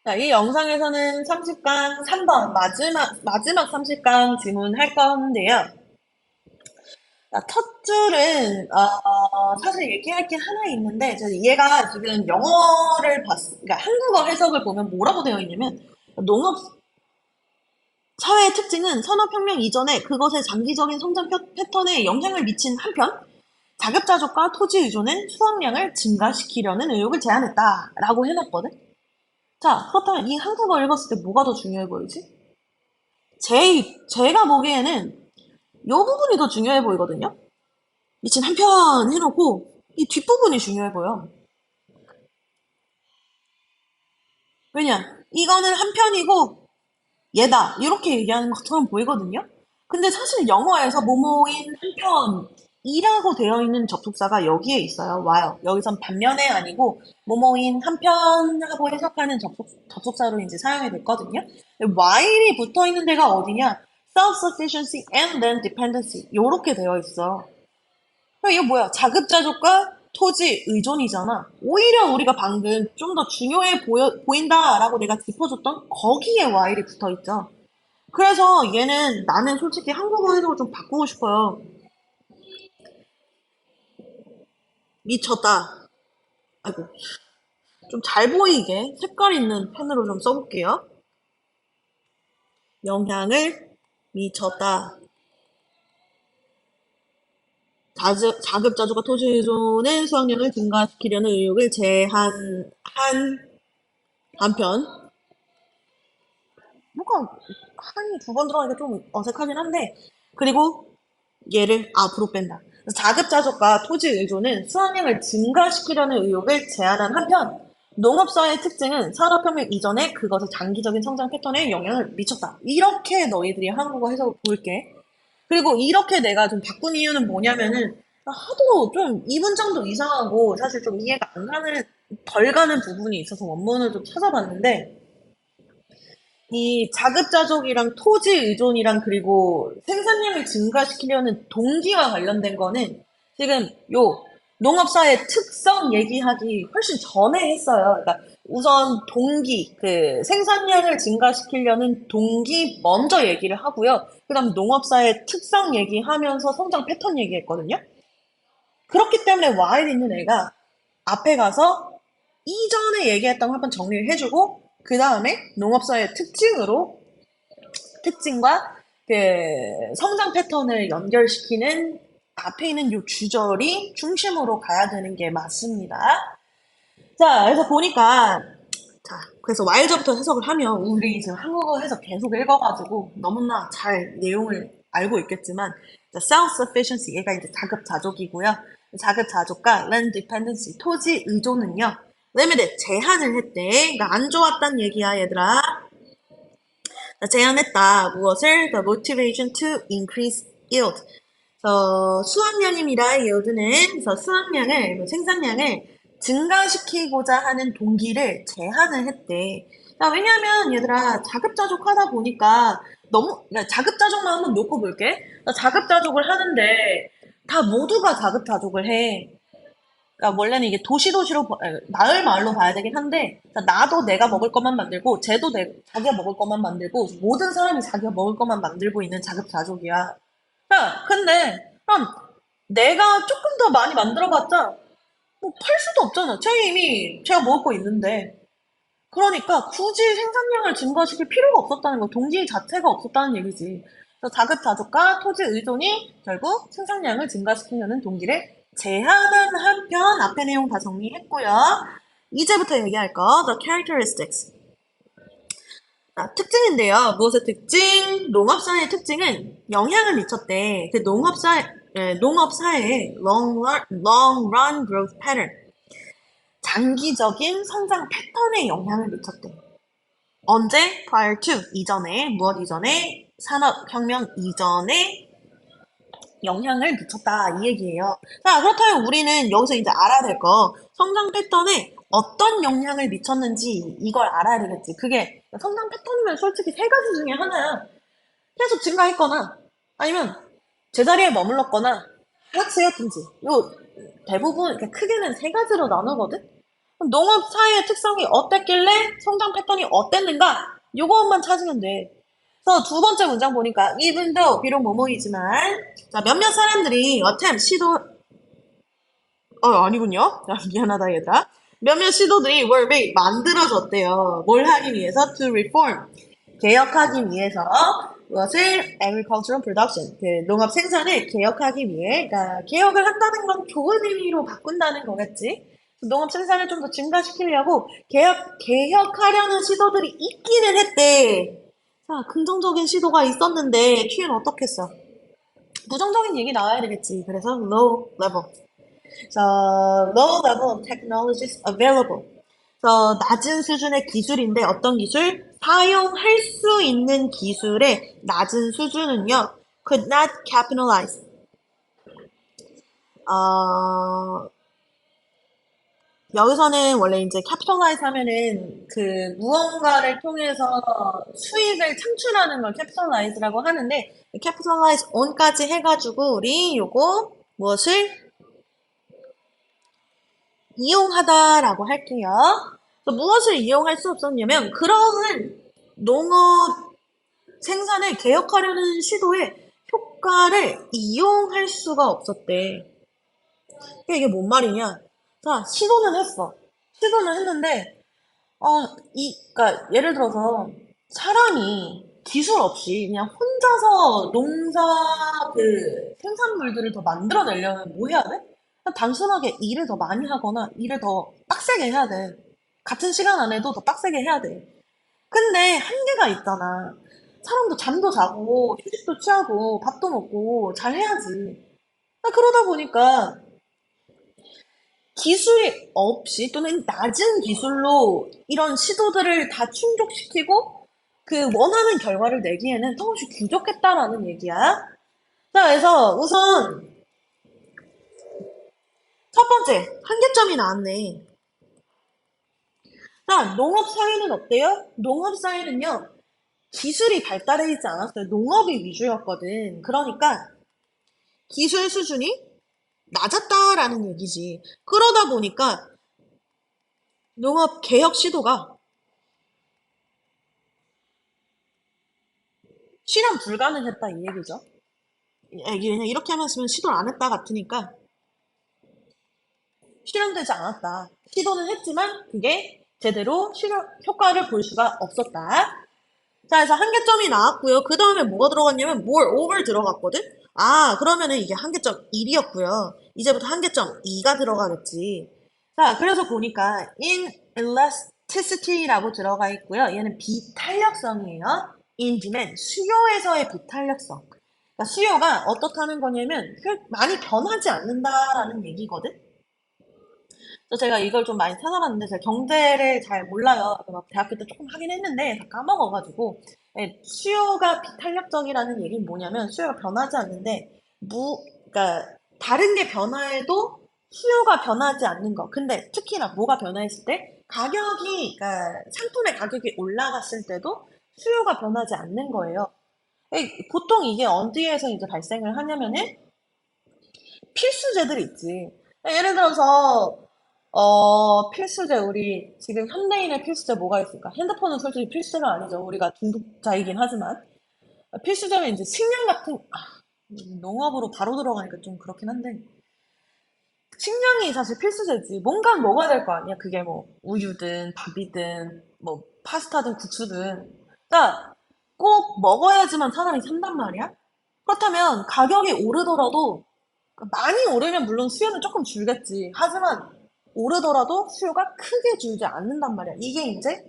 자, 이 영상에서는 30강 3번 마지막 30강 질문할 건데요. 자, 첫 줄은 사실 얘기할 게 하나 있는데 얘가 지금 그러니까 한국어 해석을 보면 뭐라고 되어 있냐면 농업 사회의 특징은 산업혁명 이전에 그것의 장기적인 성장 패턴에 영향을 미친 한편 자급자족과 토지 의존은 수확량을 증가시키려는 의욕을 제한했다라고 해놨거든. 자, 그렇다면 이 한국어 읽었을 때 뭐가 더 중요해 보이지? 제가 보기에는 이 부분이 더 중요해 보이거든요. 미친 한편 해놓고 이 뒷부분이 중요해 보여. 왜냐? 이거는 한편이고 얘다. 이렇게 얘기하는 것처럼 보이거든요. 근데 사실 영어에서 모모인 한편이라고 되어 있는 접속사가 여기에 있어요. 와요. 여기선 반면에 아니고 모모인 한편하고 해석하는 접속사로 이제 사용이 됐거든요. while이 붙어 있는 데가 어디냐? self-sufficiency and then dependency. 요렇게 되어 있어. 이거 뭐야? 자급자족과 토지 의존이잖아. 오히려 우리가 방금 좀 더 중요해 보인다라고 내가 짚어줬던 거기에 와일이 붙어 있죠. 그래서 얘는 나는 솔직히 한국어 해석을 좀 바꾸고 싶어요. 미쳤다. 아이고. 좀 잘 보이게 색깔 있는 펜으로 좀 써볼게요. 영향을 미쳤다. 자급자족과 토지 의존의 수확량을 증가시키려는 의욕을 제한한 한편 뭔가 한이 두 번 들어가니까 좀 어색하긴 한데 그리고 얘를 앞으로 뺀다. 자급자족과 토지 의존은 수확량을 증가시키려는 의욕을 제한한 한편 농업사의 특징은 산업혁명 이전에 그것의 장기적인 성장 패턴에 영향을 미쳤다. 이렇게 너희들이 한국어 해석을 볼게. 그리고 이렇게 내가 좀 바꾼 이유는 뭐냐면은 하도 좀 이 문장도 이상하고 사실 좀 이해가 안 가는 덜 가는 부분이 있어서 원문을 좀 찾아봤는데 이 자급자족이랑 토지 의존이랑 그리고 생산량을 증가시키려는 동기와 관련된 거는 지금 요 농업사의 특성 얘기하기 훨씬 전에 했어요. 그러니까 우선 동기, 그 생산량을 증가시키려는 동기 먼저 얘기를 하고요. 그다음 농업사의 특성 얘기하면서 성장 패턴 얘기했거든요. 그렇기 때문에 와인 있는 애가 앞에 가서 이전에 얘기했던 거 한번 정리를 해주고 그 다음에 농업사의 특징과 그 성장 패턴을 연결시키는 앞에 있는 요 주절이 중심으로 가야 되는 게 맞습니다. 자, 그래서 보니까 그래서 Y절부터 해석을 하면 우리 지금 한국어 해석 계속 읽어가지고 너무나 잘 내용을 알고 있겠지만 self-sufficiency 얘가 이제 자급자족이고요. 자급자족과 land dependency 토지 의존은요. limited 제한을 했대. 그러니까 안 좋았단 얘기야 얘들아. 제한했다. 무엇을? The motivation to increase yield. 수확량입니다. yield는 그래서 수확량을 생산량을 증가시키고자 하는 동기를 제한을 했대. 야, 왜냐면 얘들아 자급자족하다 보니까 그러니까 자급자족만 한번 놓고 볼게. 나 자급자족을 하는데 다 모두가 자급자족을 해. 그러니까 원래는 이게 도시도시로 마을 마을로 봐야 되긴 한데 나도 내가 먹을 것만 만들고 쟤도 자기가 먹을 것만 만들고 모든 사람이 자기가 먹을 것만 만들고 있는 자급자족이야. 야, 근데 그럼 내가 조금 더 많이 만들어봤자 뭐 팔 수도 없잖아. 제가 먹을 거 있는데. 그러니까 굳이 생산량을 증가시킬 필요가 없었다는 거, 동기 자체가 없었다는 얘기지. 그래서 자급자족과 토지 의존이 결국 생산량을 증가시키려는 동기를 제한한 한편 앞에 내용 다 정리했고요. 이제부터 얘기할 거, the characteristics. 특징인데요. 무엇의 특징? 농업사의 특징은 영향을 미쳤대. 농업사의 long run growth pattern. 장기적인 성장 패턴에 영향을 미쳤대. 언제? prior to. 이전에. 무엇 이전에? 산업혁명 이전에 영향을 미쳤다. 이 얘기예요. 자, 그렇다면 우리는 여기서 이제 알아야 될 거. 성장 패턴에 어떤 영향을 미쳤는지 이걸 알아야 되겠지. 그게 성장 패턴이면 솔직히 세 가지 중에 하나야. 계속 증가했거나 아니면 제자리에 머물렀거나 하락세였든지. 요 대부분 이렇게 크게는 세 가지로 나누거든. 농업 사회의 특성이 어땠길래 성장 패턴이 어땠는가? 요것만 찾으면 돼. 그래서 두 번째 문장 보니까 even though 비록 뭐뭐이지만 자 몇몇 사람들이 attempt 시도 아니군요. 자, 미안하다 얘들아. 몇몇 시도들이 were made 만들어졌대요. 뭘 하기 위해서 to reform 개혁하기 위해서 무엇을 agricultural production 그 농업 생산을 개혁하기 위해 그러니까 개혁을 한다는 건 좋은 의미로 바꾼다는 거겠지. 농업 생산을 좀 더 증가시키려고 개혁하려는 시도들이 있기는 했대. 자, 긍정적인 시도가 있었는데 큐는 어떻겠어? 부정적인 얘기 나와야 되겠지. 그래서 low level. So, low level of technologies available. 그래서 낮은 수준의 기술인데 어떤 기술? 사용할 수 있는 기술의 낮은 수준은요. could not capitalize. 어, 여기서는 원래 이제 capitalize 하면은 그 무언가를 통해서 수익을 창출하는 걸 capitalize라고 하는데 capitalize on까지 해가지고 우리 요거 무엇을 이용하다라고 할게요. 그래서 무엇을 이용할 수 없었냐면 그러한 농업 생산을 개혁하려는 시도의 효과를 이용할 수가 없었대. 이게 뭔 말이냐? 자, 시도는 했어. 시도는 했는데, 그러니까 예를 들어서 사람이 기술 없이 그냥 혼자서 농사 그 생산물들을 더 만들어내려면 뭐 해야 돼? 그냥 단순하게 일을 더 많이 하거나 일을 더 빡세게 해야 돼. 같은 시간 안에도 더 빡세게 해야 돼. 근데 한계가 있잖아. 사람도 잠도 자고 휴식도 취하고 밥도 먹고 잘 해야지. 그러다 보니까 기술이 없이 또는 낮은 기술로 이런 시도들을 다 충족시키고 그 원하는 결과를 내기에는 조금씩 부족했다라는 얘기야. 자, 그래서 우선 첫 번째 한계점이 나왔네. 자, 농업 사회는 어때요? 농업 사회는요 기술이 발달해 있지 않았어요. 농업이 위주였거든. 그러니까 기술 수준이 낮았다라는 얘기지. 그러다 보니까 농업 개혁 시도가 실현 불가능했다 이 얘기죠. 그냥 이렇게 하면 시도를 안 했다 같으니까 실현되지 않았다. 시도는 했지만 그게 제대로 실현 효과를 볼 수가 없었다. 자, 그래서 한계점이 나왔고요. 그 다음에 뭐가 들어갔냐면 moreover 들어갔거든? 아, 그러면은 이게 한계점 1이었고요. 이제부터 한계점 2가 들어가겠지. 자, 그래서 보니까 inelasticity라고 들어가 있고요. 얘는 비탄력성이에요. in demand, 수요에서의 비탄력성. 그러니까 수요가 어떻다는 거냐면 많이 변하지 않는다라는 얘기거든? 그래서 제가 이걸 좀 많이 찾아봤는데 제가 경제를 잘 몰라요. 막 대학교 때 조금 하긴 했는데 다 까먹어가지고 수요가 비탄력적이라는 얘기는 뭐냐면 수요가 변하지 않는데 그러니까 다른 게 변화해도 수요가 변하지 않는 거. 근데 특히나 뭐가 변화했을 때 그러니까 상품의 가격이 올라갔을 때도 수요가 변하지 않는 거예요. 보통 이게 어디에서 이제 발생을 하냐면은 필수제들이 있지. 예를 들어서 필수제, 우리 지금 현대인의 필수제 뭐가 있을까? 핸드폰은 솔직히 필수제가 아니죠. 우리가 중독자이긴 하지만. 필수제는 이제 식량 같은, 농업으로 바로 들어가니까 좀 그렇긴 한데. 식량이 사실 필수제지. 뭔가 먹어야 될 거 아니야. 그게 뭐, 우유든, 밥이든, 뭐, 파스타든, 국수든. 그러니까 꼭 먹어야지만 사람이 산단 말이야? 그렇다면 가격이 오르더라도 많이 오르면 물론 수요는 조금 줄겠지. 하지만 오르더라도 수요가 크게 줄지 않는단 말이야. 이게 이제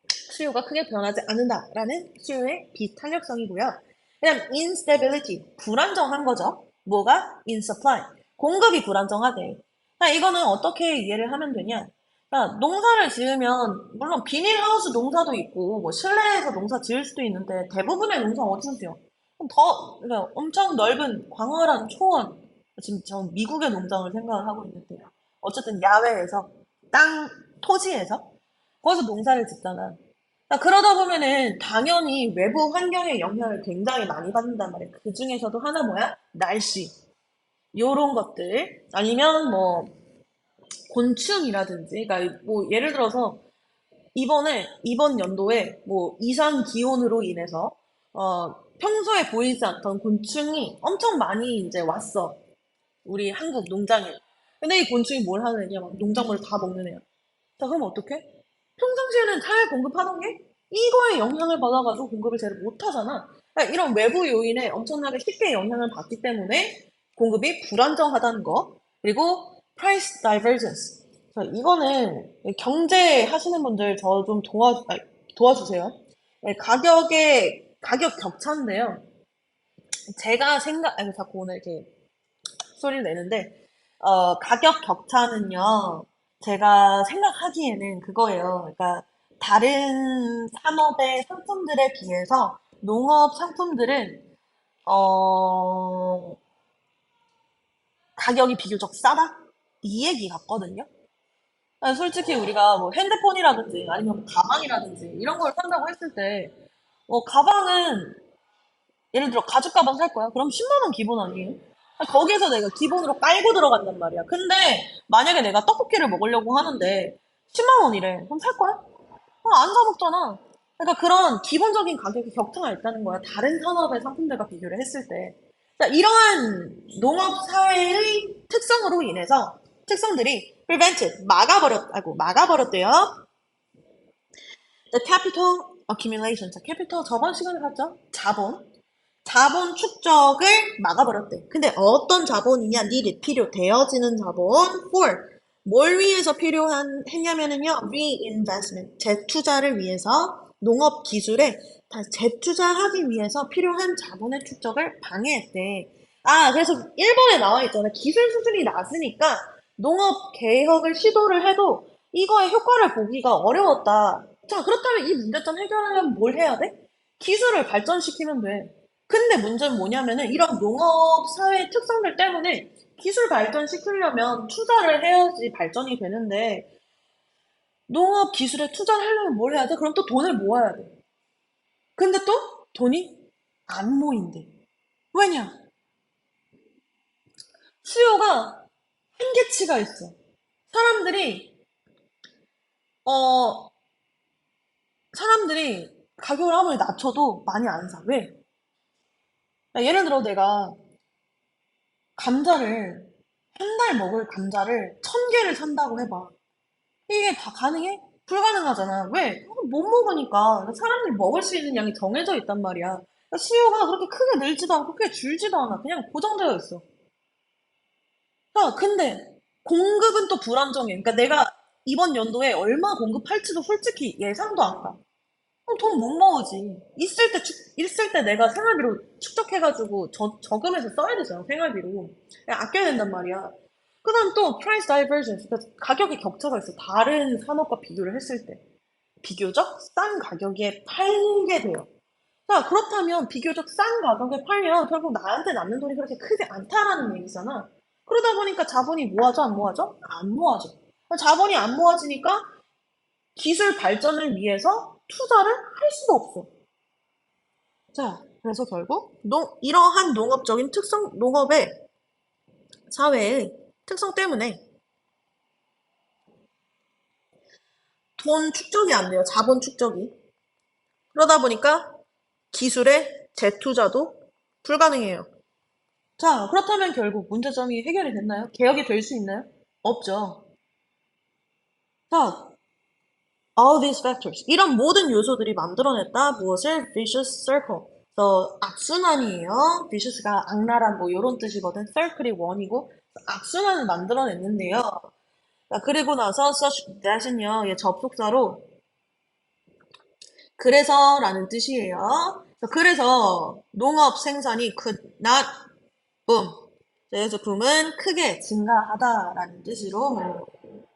수요가 크게 변하지 않는다라는 수요의 비탄력성이고요. 그다음 instability, 불안정한 거죠. 뭐가? in supply, 공급이 불안정하대. 이거는 어떻게 이해를 하면 되냐? 농사를 지으면 물론 비닐하우스 농사도 있고 뭐 실내에서 농사 지을 수도 있는데 대부분의 농사 어디서 지어? 그러니까 엄청 넓은 광활한 초원, 지금 저 미국의 농장을 생각을 하고 있는데요. 어쨌든 야외에서 토지에서 거기서 농사를 짓잖아. 그러다 보면은 당연히 외부 환경의 영향을 굉장히 많이 받는단 말이야. 그 중에서도 하나 뭐야? 날씨. 요런 것들. 아니면 뭐 곤충이라든지, 그러니까 뭐 예를 들어서 이번 연도에 뭐 이상 기온으로 인해서 평소에 보이지 않던 곤충이 엄청 많이 이제 왔어. 우리 한국 농장에. 근데 이 곤충이 뭘 하는 애냐? 막 농작물을 다 먹는 애야. 자, 그럼 어떡해? 평상시에는 잘 공급하던 게 이거에 영향을 받아가지고 공급을 제대로 못하잖아. 그러니까 이런 외부 요인에 엄청나게 쉽게 영향을 받기 때문에 공급이 불안정하다는 거. 그리고 price divergence. 자, 이거는 경제 하시는 분들 저 좀 도와주세요. 네, 가격 격차인데요. 아니, 자꾸 오늘 이렇게 소리를 내는데, 가격 격차는요, 제가 생각하기에는 그거예요. 그러니까, 다른 산업의 상품들에 비해서 농업 상품들은, 어, 가격이 비교적 싸다? 이 얘기 같거든요. 아니, 솔직히 우리가 뭐 핸드폰이라든지 아니면 뭐 가방이라든지 이런 걸 산다고 했을 때, 가방은 예를 들어 가죽 가방 살 거야? 그럼 10만 원 기본 아니에요? 거기에서 내가 기본으로 깔고 들어간단 말이야. 근데 만약에 내가 떡볶이를 먹으려고 하는데 10만 원이래. 그럼 살 거야? 안 사 먹잖아. 그러니까 그런 기본적인 가격의 격차가 있다는 거야. 다른 산업의 상품들과 비교를 했을 때. 자, 이러한 농업 사회의 특성들이 막아버렸대요. The capital accumulation. 자, capital 저번 시간에 봤죠? 자본 축적을 막아버렸대. 근데 어떤 자본이냐? needed, 필요되어지는 자본. for, 뭘 위해서 했냐면은요, reinvestment, 재투자를 위해서, 농업 기술에 재투자하기 위해서 필요한 자본의 축적을 방해했대. 그래서 1번에 나와 있잖아. 기술 수준이 낮으니까 농업 개혁을 시도를 해도 이거의 효과를 보기가 어려웠다. 자, 그렇다면 이 문제점 해결하려면 뭘 해야 돼? 기술을 발전시키면 돼. 근데 문제는 뭐냐면은 이런 농업 사회의 특성들 때문에 기술 발전시키려면 투자를 해야지 발전이 되는데 농업 기술에 투자를 하려면 뭘 해야 돼? 그럼 또 돈을 모아야 돼. 근데 또 돈이 안 모인대. 왜냐? 수요가 한계치가 있어. 사람들이 어 사람들이 가격을 아무리 낮춰도 많이 안 사. 왜? 예를 들어 내가 감자를 한 달 먹을 감자를 1,000개를 산다고 해봐. 이게 다 가능해? 불가능하잖아. 왜? 못 먹으니까. 사람들이 먹을 수 있는 양이 정해져 있단 말이야. 그러니까 수요가 그렇게 크게 늘지도 않고 크게 줄지도 않아. 그냥 고정되어 있어. 근데 공급은 또 불안정해. 그러니까 내가 이번 연도에 얼마 공급할지도 솔직히 예상도 안 가. 그럼 돈 못 모으지. 있을 때 내가 생활비로 축적해가지고 저금해서 써야 되잖아, 생활비로. 그냥 아껴야 된단 말이야. 그 다음 또 price divergence. 그러니까 가격의 격차가 있어. 다른 산업과 비교를 했을 때. 비교적 싼 가격에 팔게 돼요. 자, 그렇다면 비교적 싼 가격에 팔면 결국 나한테 남는 돈이 그렇게 크지 않다라는 얘기잖아. 그러다 보니까 자본이 모아져, 안 모아져? 안 모아져. 자본이 안 모아지니까 기술 발전을 위해서 투자를 할 수가 없어. 자, 그래서 결국 이러한 농업의 사회의 특성 때문에 돈 축적이 안 돼요. 자본 축적이. 그러다 보니까 기술의 재투자도 불가능해요. 자, 그렇다면 결국 문제점이 해결이 됐나요? 개혁이 될 수 있나요? 없죠. 자, all these factors. 이런 모든 요소들이 만들어냈다. 무엇을? vicious circle. 악순환이에요. vicious가 악랄한 뭐 이런 뜻이거든. circle이 원이고 악순환을 만들어냈는데요. 자, 그리고 나서 such that은요. 얘 접속사로 그래서라는 뜻이에요. 그래서 농업 생산이 could not boom. 그래서 boom은 크게 증가하다라는 뜻으로 뭐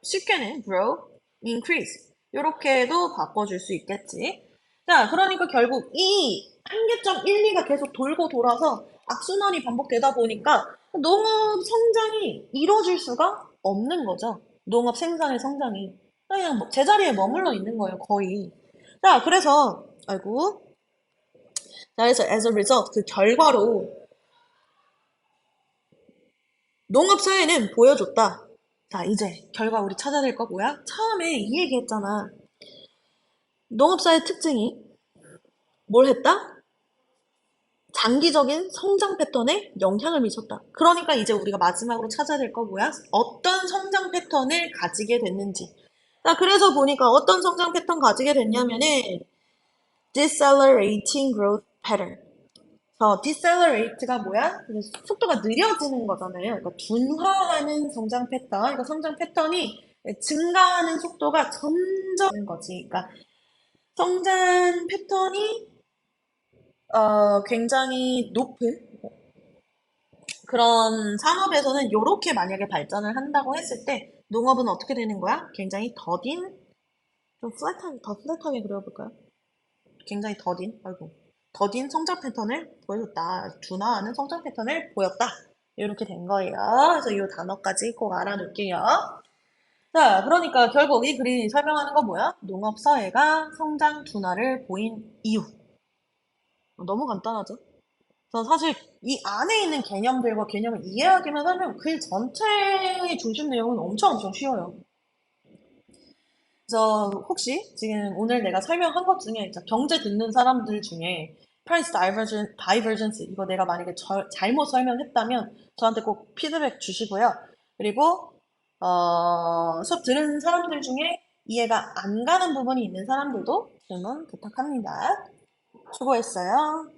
쉽게는 grow, increase 이렇게도 바꿔줄 수 있겠지. 자, 그러니까 결국 이 한계점 1, 2가 계속 돌고 돌아서 악순환이 반복되다 보니까 농업 성장이 이루어질 수가 없는 거죠. 농업 생산의 성장이. 그냥 제자리에 머물러 있는 거예요, 거의. 자, 아이고. 자, 그래서 as a result, 그 결과로 농업 사회는 보여줬다. 자, 이제 결과 우리 찾아낼 거 뭐야? 처음에 이 얘기했잖아. 농업사의 특징이 뭘 했다? 장기적인 성장 패턴에 영향을 미쳤다. 그러니까 이제 우리가 마지막으로 찾아야 될 거 뭐야? 어떤 성장 패턴을 가지게 됐는지. 자, 그래서 보니까 어떤 성장 패턴 가지게 됐냐면은 decelerating growth pattern. decelerate가 뭐야? 속도가 느려지는 거잖아요. 그러니까 둔화하는 성장 패턴. 그러니까 성장 패턴이 증가하는 속도가 점점 는 거지. 그러니까 성장 패턴이 굉장히 높은 그런 산업에서는 이렇게 만약에 발전을 한다고 했을 때 농업은 어떻게 되는 거야? 굉장히 더딘, 좀 플랫하게, 더 플랫하게 그려볼까요? 굉장히 더딘 성장 패턴을 보여줬다. 둔화하는 성장 패턴을 보였다. 이렇게 된 거예요. 그래서 이 단어까지 꼭 알아놓을게요. 자, 그러니까 결국 이 글이 설명하는 건 뭐야? 농업 사회가 성장 둔화를 보인 이유. 너무 간단하죠? 그래서 사실 이 안에 있는 개념들과 개념을 이해하기만 하면 글 전체의 중심 내용은 엄청 쉬워요. 그래서 혹시 지금 오늘 내가 설명한 것 중에 경제 듣는 사람들 중에 price divergence 이거 내가 만약에 잘못 설명했다면 저한테 꼭 피드백 주시고요. 그리고 수업 들은 사람들 중에 이해가 안 가는 부분이 있는 사람들도 질문 부탁합니다. 수고했어요.